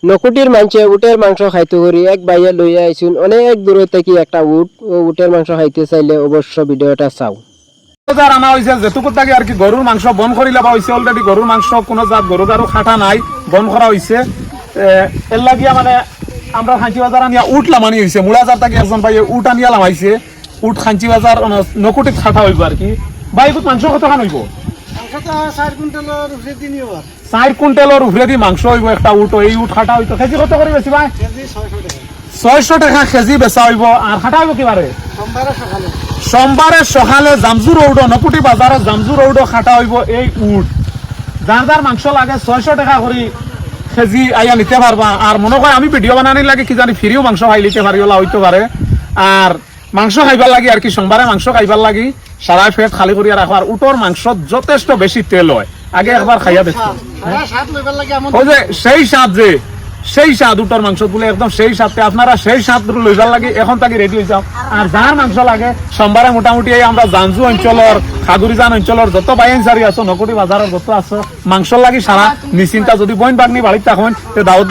নকুটির মাংসে উটের মাংস খাইতে করি এক বাইয়ে লইয়া আইছুন অনেক দূরে থেকে একটা উট ও উটের মাংস খাইতে চাইলে অবশ্য ভিডিওটা চাও। যার আনা হয়েছে যেটুকু থাকে আর কি গরুর মাংস বন করি লাবা হয়েছে অলরেডি গরুর মাংস কোনো জাত গরু গারু খাটা নাই বন করা হয়েছে এর লাগিয়া মানে আমরা খাঁচি বাজার আনিয়া উট লামানি হয়েছে মুড়াজার তাকে একজন ভাই উট আনিয়া লামাইছে উট খাঁচি বাজার নকুটিত খাটা হইব আর কি ভাই মাংস কত খান হইব 4 কুইন্টালের উপরে দি মাংস হইব একটা উট এই উট খাটা হইতো কেজি কত করে বেশি ভাই 600 টাকা কেজি বেচা হইব আর খাটা হইব কিবারে সোমবারে সকালে জামজু রৌড নকুটি বাজারে জামজু রৌড খাটা হইব এই উট যার যার মাংস লাগে 600 টাকা করে কেজি আইয়া নিতে পারবা আর মনে হয় আমি ভিডিও বানানি লাগে কি জানি ফ্রিও মাংস খাই নিতে পারি ওলা হইতে পারে আর মাংস খাইবার লাগি আর কি সোমবারে মাংস খাইবার লাগি সারা পেট খালি করিয়া রাখো আর উটর মাংস যথেষ্ট বেশি তেল হয় আগে একবার খাইয়া দেখো ওই যে সেই স্বাদ উটর মাংস গুলো একদম সেই স্বাদে আপনারা সেই স্বাদ লইবার লাগে এখন তাকে রেডি হয়ে যাও আর যার মাংস লাগে সোমবারে মোটামুটি আমরা জানজু অঞ্চলের খাগুরিজান অঞ্চলের যত বাইনসারি আছো নকুটি বাজারের যত আছো মাংস লাগি সারা নিশ্চিন্তা যদি বইন বাগনি বাড়িতে থাকুন দাওয়াত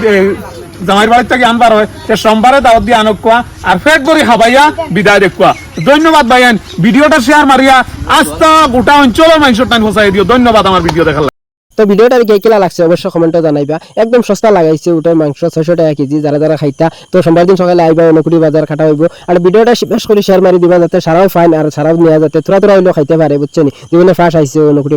জামাইর বাড়ির থেকে আনবার হয় সোমবারে দাওয়াত দিয়ে আনক কোয়া আর ফেক করে খাবাইয়া বিদায় দেখুয়া ধন্যবাদ ভাইয়ান ভিডিওটা শেয়ার মারিয়া আস্তা গোটা অঞ্চলের মাংসের টাইম পৌঁছাই দিও ধন্যবাদ আমার ভিডিও দেখার। তো ভিডিওটা কে কেলা লাগছে অবশ্যই কমেন্টে জানাইবা। একদম সস্তা লাগাইছে উটের মাংস 600 টাকা কেজি যারা যারা খাইতা তো সোমবার দিন সকালে আইবা নকুটি বাজার খাটা হইব আর ভিডিওটা বেশ করে শেয়ার মারি দিবা যাতে সারাও ফাইন আর সারাও নিয়ে যাতে থোড়া থোড়া হইলেও খাইতে পারে বুঝছেন জীবনে ফার্স্ট আইছে নকুটি